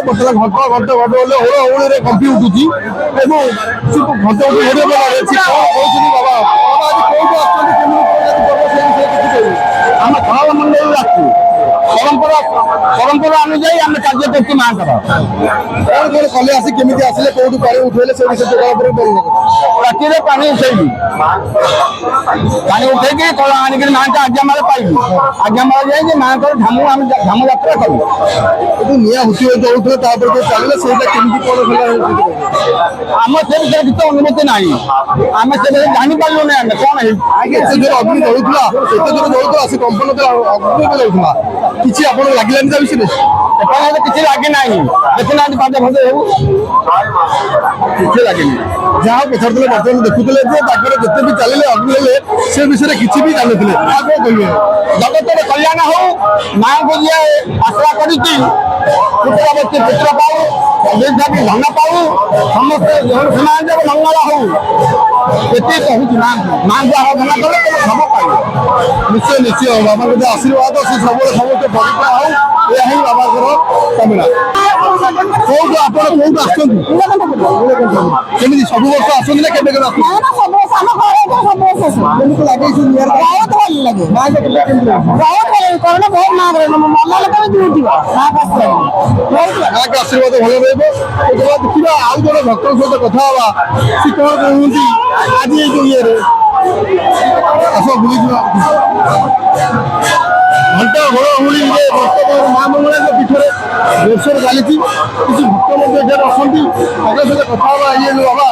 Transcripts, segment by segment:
ବର୍ତ୍ତମାନ ଘଣ୍ଟ ଘଣ୍ଟ ଘଣ୍ଟ ହେଲେ ହୋଳ ହୋଳରେ କମ୍ପି ଉଠୁଛି ଏବଂ ସେ ଘଣ୍ଟ ଘଣ୍ଟ ଘଣ୍ଟ ବେଳରେ ସେ କ'ଣ କହୁଛନ୍ତି ବାବା ବାବା ଆଜି କୋଉଠୁ ଆସୁଛନ୍ତି କେମିତି ପର୍ବ ସେ ବିଷୟରେ କିଛି କହିବେ। ଆମେ ଖଳ ମଣ୍ଡଳରୁ ଆସିଛୁ ପରମ୍ପରା ଅନୁଯାୟୀ ଆମେ କାର୍ଯ୍ୟ କରୁଛୁ ମାଙ୍କର। କ'ଣ କ'ଣ କଲେ ଆସି କେମିତି ଆସିଲେ କୋଉଠୁ ପାଣି ଉଠେଇଲେ ସେ ବିଷୟରେ ଯୋଗାଡ଼ ଉପରେ ବର୍ଣ୍ଣନା କର। ରାତିରେ ପାଣି ଉଠେଇବି ପାଣି ଉଠେଇକି କଳ ଆଣିକି ମାଙ୍କ ଆଜ୍ଞାମାଳ ପାଇବୁ ଆଜ୍ଞାମାଳ ଯାଇକି ମାଙ୍କର ଆମେ ଧାମ ଯାତ୍ରା କରୁ। ନିଆଁ ହୁତି ଜଳୁଥିଲେ ତାପରେ ଯୋଉ ଚାଲିଲେ ସେଇଟା କେମିତି କ'ଣ ହେଲା ଆମ ସେ ବିଷୟରେ କିଛି ଅନୁମତି ନାହିଁ ଆମେ ସେ ବିଷୟରେ ଜାଣିପାରିଲୁନି ଆମେ କ'ଣ ହେଇଛି। ଏତେ ଜୋର ଅଗ୍ନି ଜଳୁଥିଲା ଏତେ ଜୋର ଜଳୁଥିଲା ସେ କମ୍ପନ ଅଗ୍ନି ଜଳୁଥିଲା କିଛି ଆପଣଙ୍କୁ ଲାଗିଲାନି ତା ବିଷୟରେ ଏପର୍ଯ୍ୟନ୍ତ କିଛି ଲାଗି ନାହିଁ ଦେଖୁନାହାନ୍ତି ପାଦ ଫାଦ ହେଉ କିଛି ଲାଗିନି ଯାହା ପଚାରୁଥିଲେ ବର୍ତ୍ତମାନ ଦେଖୁଥିଲେ ଯେ ତାଙ୍କର ଯେତେ ବି ଚାଲିଲେ ଅଗ୍ନି ହେଲେ ସେ ବିଷୟରେ କିଛି ବି ଜାଣିଥିଲେ ଆଉ କ'ଣ କହିବେ। ଜଗତରେ କଲ୍ୟାଣ ହଉ ମାଙ୍କୁ ଯିଏ ଆଶ୍ରା କରିଛି ପୁତ୍ରବତୀ ପୁତ୍ର ପାଉ ଦୀର୍ଘାପି ଧନ ପାଉ ସମସ୍ତେ ସେମାନେ ମଙ୍ଗଳ ହଉ ଏତିକି କହୁଛି ମାଙ୍କୁ ଆରାଧନା କଲେ ସବୁ ପାଇବ। ନିଶ୍ଚୟ ନିଶ୍ଚୟ ବାବାଙ୍କ ଯେ ଆଶୀର୍ବାଦ ସେ ସବୁବେଳେ ସମସ୍ତେ ପବିତ୍ର ହଉ ଏହା ହିଁ ବାବାଙ୍କର କାମନା। କୋଉଠୁ ଆପଣ କୋଉଠୁ ଆସୁଛନ୍ତି କେମିତି ସବୁ ବର୍ଷ ଆସନ୍ତି ନା କେବେ କେବେ ଆସନ୍ତି କେମିତି ଲାଗେ ସେ ନିଆଁ ବହୁତ ଭଲ ଲାଗେ ମାଙ୍କ ପୂଜା କେମିତି ଲାଗେ କରଣ ବହୁତ ମା ମନ ଲୋକ ବି ଜୁଟିବ ମାଙ୍କ ଆଶୀର୍ବାଦ ଭଲ ରହିବ। ଦେଖିବା ଆଉ ଜଣେ ଭକ୍ତଙ୍କ ସହିତ କଥା ହବା ସେ କ'ଣ କହୁଛନ୍ତି ଆଜି ଏଇ ଯୋଉ ଇଏରେ ଆସ ବୁଲିଯିବା ଘଣ୍ଟା ଘୋଳ ହୁଳି ବର୍ତ୍ତମାନ ମା ମଙ୍ଗଳାଙ୍କ ପୀଠରେ ଜୋରସୋର ଚାଲିଛି କିଛି ଭକ୍ତ ମଧ୍ୟ ଏଠାରେ ଅଛନ୍ତି ତାଙ୍କ ସହିତ କଥା ହବା ଇଏ ବାବା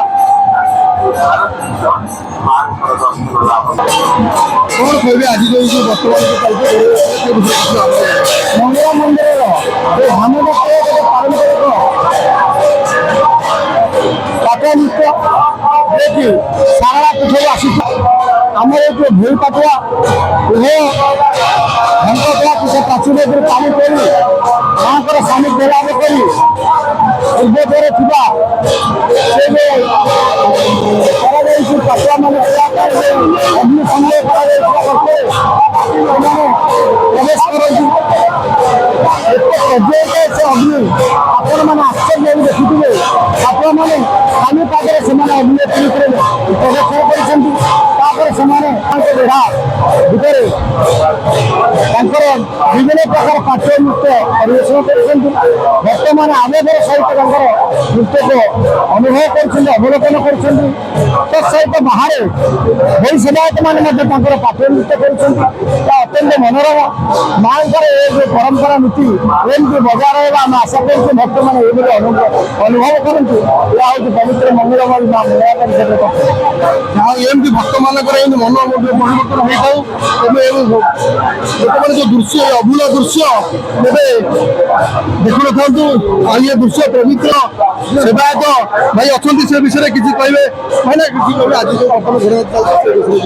କ'ଣ କହିବେ ଆଜି ଯୋଉ ବର୍ତ୍ତମାନ ମଙ୍ଗଳ ମନ୍ଦିରର ଏ ଧାମ ଯାତ୍ରା ଗୋଟେ ପାରମ୍ପରିକ ପାଟୁଆ ନୃତ୍ୟ ଯିଏକି ସାରଳା ପୀଠରୁ ଆସିଛି। ଆମର ଏ ଯୋଉ ଭୂଇ ପାଟୁଆ ଘଣ୍ଟୁଆ ପୀଠ ପ୍ରାଚୀନ ଉପରେ ପାଣି କରି ମାଙ୍କର ସାନ୍ନିଧ୍ୟ ଲାଭ କରି ପୂର୍ବତରେ ଥିବା ସେ ଯୋଉ କରାଯାଇଛି ପାଟୁଆ ମାନେ ଅଗ୍ନି ସଂଗ୍ରହ କରାଯାଇଥିବା ଲୋକେ ସେମାନେ ପ୍ରବେଶ କରନ୍ତି ଏତେ ପ୍ରଜ୍ୱଳିତ ସେ ଅଗ୍ନି ଆପଣମାନେ ଆଶ୍ଚର୍ଯ୍ୟ ହୋଇ ଦେଖିଥିବେ। ଆପଣମାନେ ଖାଲି ପାଦରେ ସେମାନେ ଅଗ୍ନି ଭିତରେ ପ୍ରଦର୍ଶନ କରିଛନ୍ତି ତାପରେ ସେମାନେ ତାଙ୍କ ବେଢ଼ା ଭିତରେ ତାଙ୍କର ବିଭିନ୍ନ ପ୍ରକାର ପାଠ୍ୟ ନୃତ୍ୟ ପରିବେଷଣ କରିଛନ୍ତି। ବର୍ତ୍ତମାନ ଆବେଗର ସହିତ ତାଙ୍କର ନୃତ୍ୟକୁ ଅନୁଭବ କରୁଛନ୍ତି ଅବଲୋକନ କରୁଛନ୍ତି। ତ ସହିତ ବାହାରେ ବହୁ ସେବାୟତ ମାନେ ମଧ୍ୟ ତାଙ୍କର ପାଠ୍ୟ ନୃତ୍ୟ କରୁଛନ୍ତି। ଏହା ଅତ୍ୟନ୍ତ ମନୋରମ ମାଙ୍କର ଏ ଯେଉଁ ପରମ୍ପରା ନୀତି ଏମିତି ବଜାୟ ରହିବା ଆମେ ଆଶା କରୁଛୁ ଭକ୍ତମାନେ ଏଇଭଳି ଅନୁଭବ କରନ୍ତୁ। ଏହା ହେଉଛି ପବିତ୍ର ମଙ୍ଗଳବାରୀ ମା ମଙ୍ଗଳା ପରିଷଦର କଥା। ଆଉ ଏମିତି ଭକ୍ତମାନଙ୍କର ଏମିତି ମନ ପରିବର୍ତ୍ତନ ହେଇଥାଉ ତେବେ ଲୋକମାନେ ଯୋଉ ଦୃଶ୍ୟ ଅଭୁଲା ଦୃଶ୍ୟ ଏବେ ଦେଖୁନଥାନ୍ତୁ ଆଉ ଇଏ ଦୃଶ୍ୟ ପବିତ୍ର ସେବାୟତ ଭାଇ ଅଛନ୍ତି ସେ ବିଷୟରେ କିଛି କହିବେ ଭାଇନା କିଛି କହିବେ ଆଜି ଯୋଉ ବର୍ତ୍ତମାନ ଘୋଡ଼ା ଚାଲିଛି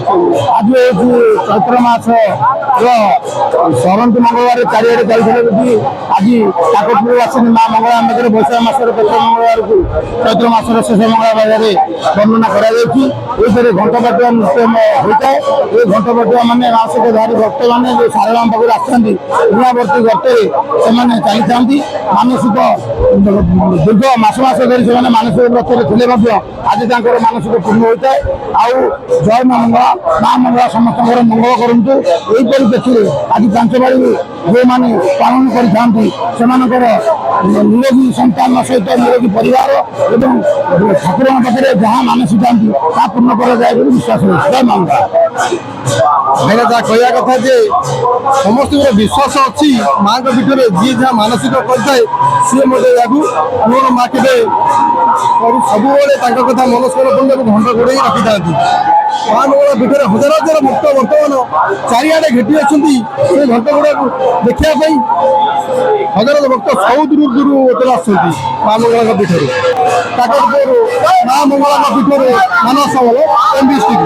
ଆଜି ହେଉଛି ଚୈତ୍ର ମାସର ସରନ୍ତି ମଙ୍ଗଳବାର ଚାରିଆଡ଼େ ଚାଲିଥିଲେ ଯଦି ଆଜି କାକଟପୁର ଆସିନି ମା ମଙ୍ଗଳା ମଧ୍ୟରେ ବୈଶାଖ ମାସର ଚୈତ୍ର ମଙ୍ଗଳବାରକୁ ଚୈତ୍ର ମାସର ଶେଷ ମଙ୍ଗଳବାରରେ ବର୍ଣ୍ଣନା କରାଯାଇଛି। ଏହିପରି ଘଣ୍ଟ ପାଟୁଆ ନୃତ୍ୟ ହୋଇଥାଏ। ଏ ଘଣ୍ଟ ପାଟୁଆ ମାନେ ମାସିକ ଧାରୀ ଭକ୍ତମାନେ ଯେଉଁ ସାରଳା ପାଖରୁ ଆସିଥାନ୍ତି ନୂଆବର୍ତ୍ତୀ ଗର୍ତ୍ତରେ ସେମାନେ ଚାଲିଥାନ୍ତି। ମାନସିକ ଦୀର୍ଘ ମାସ ମାସ ଧରି ସେମାନେ ମାନସିକ ବ୍ରତରେ ଥିଲେ ମଧ୍ୟ ଆଜି ତାଙ୍କର ମାନସିକ ପୂର୍ଣ୍ଣ ହୋଇଥାଏ। ଆଉ ଜୟ ମା ମଙ୍ଗଳା ମା ମଙ୍ଗଳା ସମସ୍ତଙ୍କର ମଙ୍ଗଳ କରନ୍ତୁ। ଏହି ପରିପ୍ରେକ୍ଷୀରେ ଆଜି ପାଞ୍ଚବାଡ଼ି ଯେଉଁମାନେ ପାଳନ କରିଥାନ୍ତି ସେମାନଙ୍କର ନିରୋଗୀ ସନ୍ତାନ ସହିତ ନିରୋଗୀ ପରିବାର ଏବଂ ଠାକୁରଙ୍କ ପାଖରେ ଯାହା ମାନସିଥାନ୍ତି ତାହା ପୂର୍ଣ୍ଣ କରାଯାଏ ବୋଲି ବିଶ୍ୱାସ ରହିଛି। ଜୟ ମା ମଙ୍ଗଳା। ଭାଇନା ଯାହା କହିବା କଥା ଯେ ସମସ୍ତଙ୍କର ବିଶ୍ୱାସ ଅଛି ମାଙ୍କ ପୀଠରେ ଯିଏ ଯାହା ମାନସିକ କରିଥାଏ ସିଏ ମଧ୍ୟ ଏହାକୁ ମୋର ମା କେବେ ସବୁବେଳେ ତାଙ୍କ କଥା ମନସ୍କର ପଣ୍ଡକୁ ଘଣ୍ଟ ଘୋଡ଼େଇ ରଖିଥାନ୍ତି। ମା ମଙ୍ଗଳା ପୀଠରେ ହଜାର ହଜାର ଭକ୍ତ ବର୍ତ୍ତମାନ ଚାରିଆଡ଼େ ଘେଟି ଅଛନ୍ତି ସେ ଘଣ୍ଟ ଘୋଡ଼ାକୁ ଦେଖିବା ପାଇଁ। ହଜାର ଭକ୍ତ ସବୁ ଦୂରରୁ ଆସୁଛନ୍ତି ମା ମଙ୍ଗଳାଙ୍କ ପୀଠରେ। କାକଟପୁର ମା ମଙ୍ଗଳାଙ୍କ ପୀଠରେ ମାନସ MBS TV।